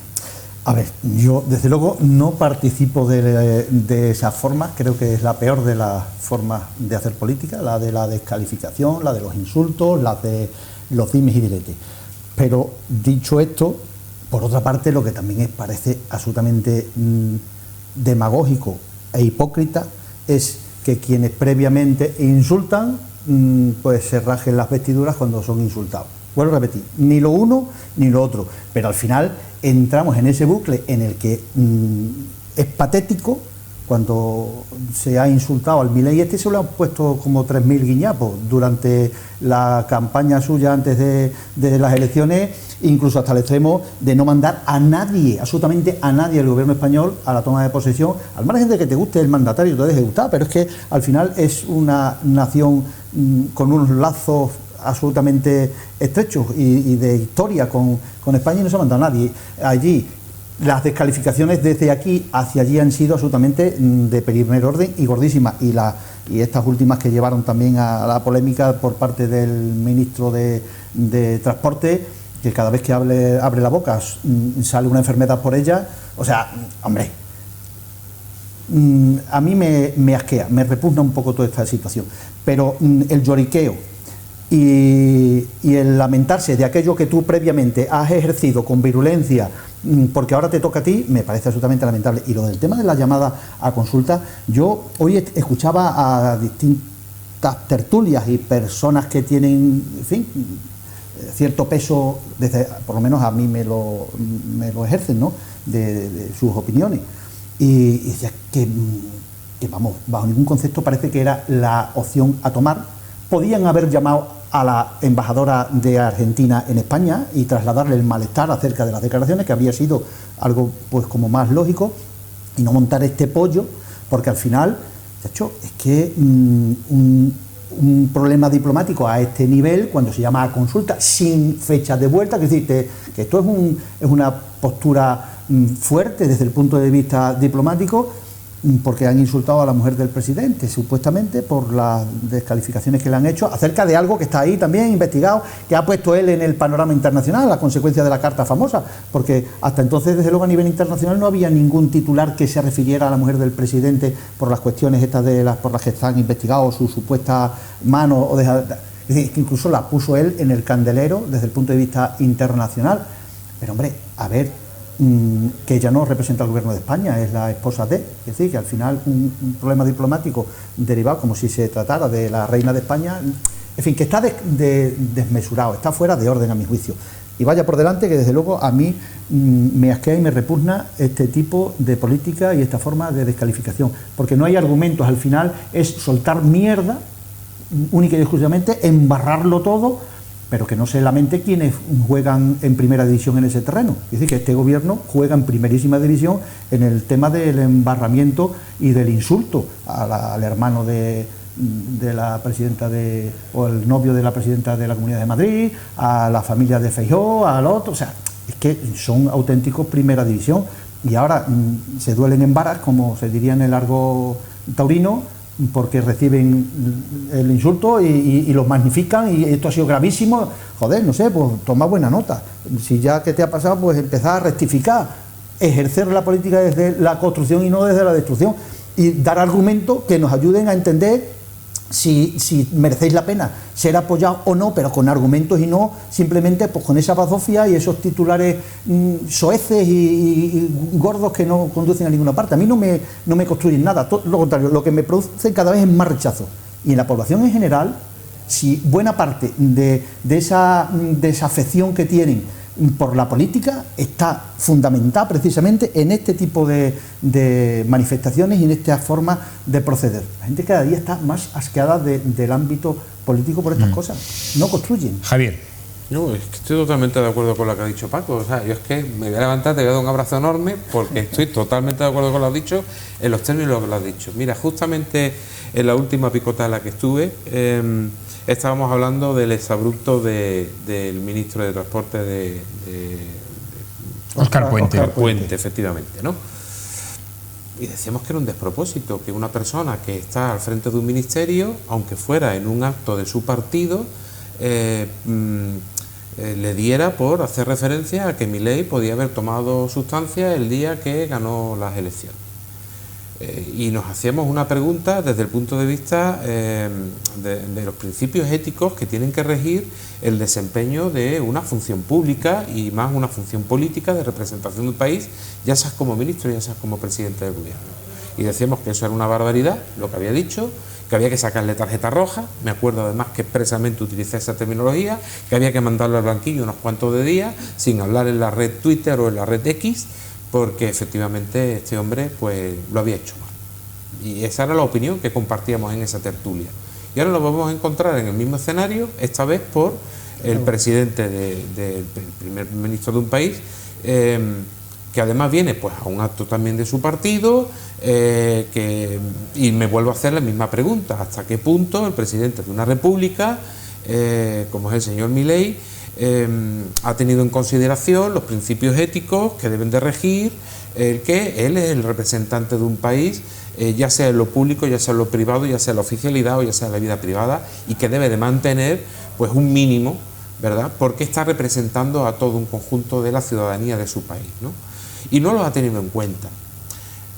A ver, yo desde luego no participo de esa forma, creo que es la peor de las formas de hacer política, la de la descalificación, la de los insultos, la de los dimes y diretes. Pero dicho esto, por otra parte, lo que también parece absolutamente demagógico e hipócrita es que quienes previamente insultan, pues se rajen las vestiduras cuando son insultados. Vuelvo a repetir, ni lo uno ni lo otro, pero al final entramos en ese bucle en el que es patético cuando se ha insultado al Milei. Se lo han puesto como 3.000 guiñapos durante la campaña suya antes de las elecciones, incluso hasta el extremo de no mandar a nadie, absolutamente a nadie del gobierno español a la toma de posesión, al margen de que te guste el mandatario, te deje gustar, pero es que al final es una nación con unos lazos absolutamente estrechos y de historia con España, y no se ha mandado a nadie allí. Las descalificaciones desde aquí hacia allí han sido absolutamente de primer orden y gordísimas, y estas últimas que llevaron también a la polémica por parte del ministro de Transporte, que cada vez que abre la boca sale una enfermedad por ella. O sea, hombre, a mí me asquea, me repugna un poco toda esta situación, pero el lloriqueo y el lamentarse de aquello que tú previamente has ejercido con virulencia porque ahora te toca a ti, me parece absolutamente lamentable. Y lo del tema de la llamada a consulta, yo hoy escuchaba a distintas tertulias y personas que tienen, en fin, cierto peso, por lo menos a mí me lo ejercen, ¿no?, de sus opiniones, y decía que vamos, bajo ningún concepto parece que era la opción a tomar. Podían haber llamado a la embajadora de Argentina en España y trasladarle el malestar acerca de las declaraciones, que habría sido algo pues como más lógico, y no montar este pollo, porque al final, de hecho, es que un problema diplomático a este nivel, cuando se llama a consulta sin fecha de vuelta, que decir, que esto es una postura fuerte desde el punto de vista diplomático, porque han insultado a la mujer del presidente, supuestamente por las descalificaciones que le han hecho acerca de algo que está ahí también investigado, que ha puesto él en el panorama internacional, a consecuencia de la carta famosa, porque hasta entonces, desde luego, a nivel internacional no había ningún titular que se refiriera a la mujer del presidente por las cuestiones estas por las que están investigados, su supuesta mano, es decir, que incluso la puso él en el candelero desde el punto de vista internacional. Pero hombre, a ver, que ella no representa al gobierno de España, es la esposa de, es decir, que al final un problema diplomático derivado como si se tratara de la reina de España, en fin, que está desmesurado, está fuera de orden a mi juicio. Y vaya por delante que desde luego a mí me asquea y me repugna este tipo de política y esta forma de descalificación, porque no hay argumentos, al final es soltar mierda única y exclusivamente, embarrarlo todo, pero que no se lamente quienes juegan en primera división en ese terreno. Es decir, que este gobierno juega en primerísima división en el tema del embarramiento y del insulto al hermano de la presidenta o el novio de la presidenta de la Comunidad de Madrid, a la familia de Feijóo, al otro. O sea, es que son auténticos primera división, y ahora se duelen en varas, como se diría en el argot taurino, porque reciben el insulto y los magnifican, y esto ha sido gravísimo. Joder, no sé, pues toma buena nota. Si ya que te ha pasado, pues empezar a rectificar, ejercer la política desde la construcción y no desde la destrucción, y dar argumentos que nos ayuden a entender si merecéis la pena ser apoyados o no, pero con argumentos y no simplemente pues con esa bazofia y esos titulares soeces y gordos que no conducen a ninguna parte. A mí no me construyen nada, todo lo contrario, lo que me produce cada vez es más rechazo. Y en la población en general, si buena parte de esa desafección que tienen por la política está fundamentada precisamente en este tipo de manifestaciones y en esta forma de proceder. La gente cada día está más asqueada del ámbito político por estas cosas. No construyen. Javier. No, es que estoy totalmente de acuerdo con lo que ha dicho Paco. O sea, yo es que me voy a levantar, te voy a dar un abrazo enorme porque estoy totalmente de acuerdo con lo que has dicho en los términos que lo has dicho. Mira, justamente en la última picota en la que estuve, estábamos hablando del exabrupto del ministro de Transporte de Óscar Puente. Óscar Puente, efectivamente, ¿no? Y decíamos que era un despropósito que una persona que está al frente de un ministerio, aunque fuera en un acto de su partido, le diera por hacer referencia a que Milei podía haber tomado sustancia el día que ganó las elecciones. Y nos hacíamos una pregunta desde el punto de vista de los principios éticos que tienen que regir el desempeño de una función pública y más una función política de representación del país, ya seas como ministro, ya seas como presidente del gobierno. Y decíamos que eso era una barbaridad, lo que había dicho, que había que sacarle tarjeta roja, me acuerdo además que expresamente utilicé esa terminología, que había que mandarlo al banquillo unos cuantos de días, sin hablar en la red Twitter o en la red X, porque efectivamente este hombre pues lo había hecho mal. Y esa era la opinión que compartíamos en esa tertulia. Y ahora lo vamos a encontrar en el mismo escenario, esta vez por el presidente del primer ministro de un país, que además viene pues a un acto también de su partido, y me vuelvo a hacer la misma pregunta: ¿hasta qué punto el presidente de una república, como es el señor Milei, ha tenido en consideración los principios éticos que deben de regir que él es el representante de un país, ya sea en lo público, ya sea en lo privado, ya sea en la oficialidad o ya sea en la vida privada, y que debe de mantener pues un mínimo, ¿verdad?, porque está representando a todo un conjunto de la ciudadanía de su país, ¿no? Y no lo ha tenido en cuenta.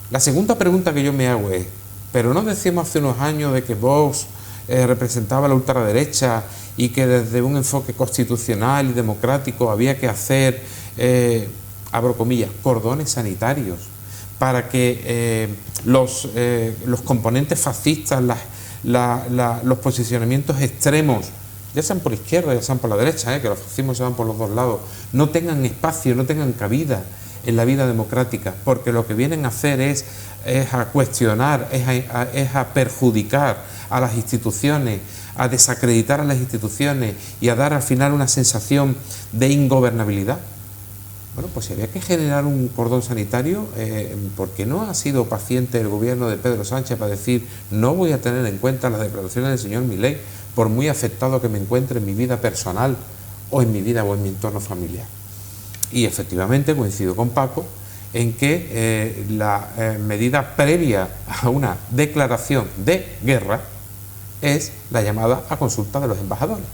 La segunda pregunta que yo me hago es: ¿pero no decíamos hace unos años de que Vox representaba la ultraderecha y que desde un enfoque constitucional y democrático había que hacer, abro comillas, cordones sanitarios para que los componentes fascistas, los posicionamientos extremos, ya sean por izquierda, ya sean por la derecha, que los fascismos se van por los dos lados, no tengan espacio, no tengan cabida en la vida democrática, porque lo que vienen a hacer es a cuestionar, es a perjudicar a las instituciones, a desacreditar a las instituciones y a dar al final una sensación de ingobernabilidad? Bueno, pues si había que generar un cordón sanitario, ¿por qué no ha sido paciente el gobierno de Pedro Sánchez para decir: no voy a tener en cuenta las declaraciones del señor Milei, por muy afectado que me encuentre en mi vida personal o en mi vida o en mi entorno familiar? Y efectivamente coincido con Paco en que la medida previa a una declaración de guerra es la llamada a consulta de los embajadores.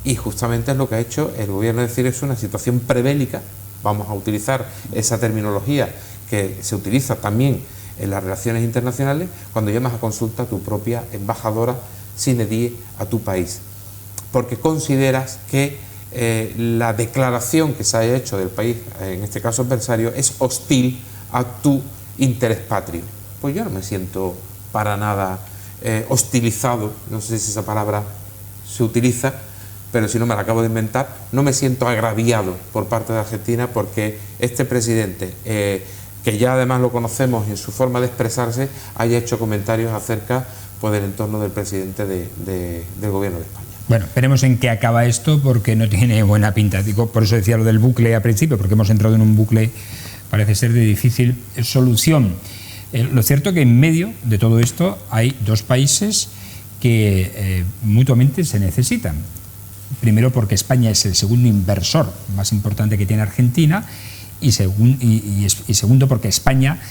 Y justamente es lo que ha hecho el gobierno, es decir, es una situación prebélica. Vamos a utilizar esa terminología que se utiliza también en las relaciones internacionales cuando llamas a consulta a tu propia embajadora sine die a tu país, porque consideras que la declaración que se haya hecho del país, en este caso adversario, es hostil a tu interés patrio. Pues yo no me siento para nada hostilizado, no sé si esa palabra se utiliza, pero si no me la acabo de inventar, no me siento agraviado por parte de Argentina porque este presidente, que ya además lo conocemos en su forma de expresarse, haya hecho comentarios acerca pues, del entorno del presidente del gobierno de España. Bueno, veremos en qué acaba esto porque no tiene buena pinta. Digo, por eso decía lo del bucle al principio, porque hemos entrado en un bucle, parece ser de difícil solución. Lo cierto es que en medio de todo esto hay dos países que mutuamente se necesitan. Primero porque España es el segundo inversor más importante que tiene Argentina y segundo porque España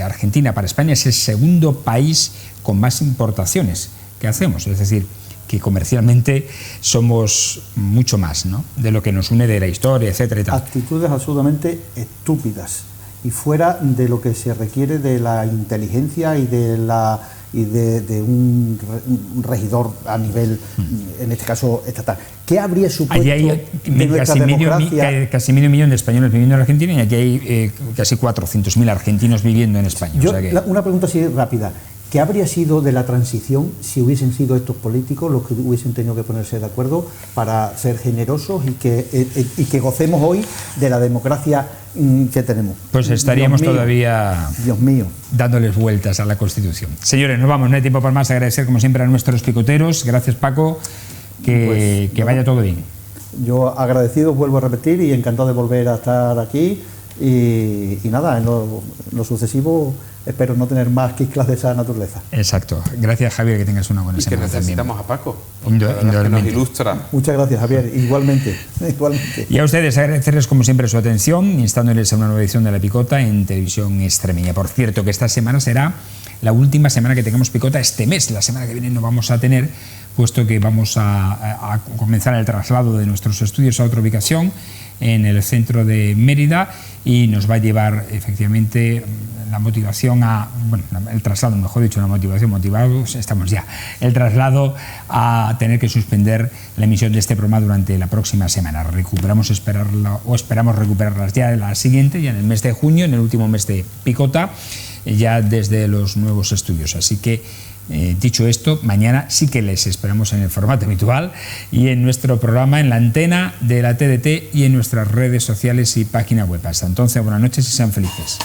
Argentina para España es el segundo país con más importaciones que hacemos, es decir, que comercialmente somos mucho más, ¿no?, de lo que nos une de la historia, etcétera y tal. Actitudes absolutamente estúpidas y fuera de lo que se requiere de la inteligencia y de un regidor a nivel, en este caso, estatal. ¿Qué habría supuesto de nuestra democracia? Casi medio millón de españoles viviendo en Argentina, y aquí hay casi 400.000 argentinos viviendo en España. Una pregunta así rápida. ¿Qué habría sido de la transición si hubiesen sido estos políticos los que hubiesen tenido que ponerse de acuerdo para ser generosos y que gocemos hoy de la democracia que tenemos? Pues estaríamos todavía, Dios mío, dándoles vueltas a la Constitución. Señores, nos vamos, no hay tiempo para más. Agradecer como siempre a nuestros picoteros. Gracias, Paco, que vaya todo bien. Yo agradecido, vuelvo a repetir, y encantado de volver a estar aquí. Y nada, en lo sucesivo espero no tener más quisclas de esa naturaleza. Exacto. Gracias, Javier, que tengas una buena semana. Y que necesitamos a Paco, Indudablemente. que nos ilustra. Muchas gracias, Javier, igualmente. Y a ustedes agradecerles como siempre su atención, instándoles a una nueva edición de La Picota en Televisión Extremeña. Por cierto, que esta semana será la última semana que tengamos Picota este mes. La semana que viene no vamos a tener, puesto que vamos a comenzar el traslado de nuestros estudios a otra ubicación en el centro de Mérida, y nos va a llevar efectivamente la motivación el traslado, mejor dicho, la motivación, motivados estamos ya, el traslado a tener que suspender la emisión de este programa durante la próxima semana. Esperamos recuperarlas ya en la siguiente, ya en el mes de junio, en el último mes de Picota, ya desde los nuevos estudios. Así que dicho esto, mañana sí que les esperamos en el formato habitual y en nuestro programa, en la antena de la TDT y en nuestras redes sociales y página web. Hasta entonces, buenas noches y sean felices.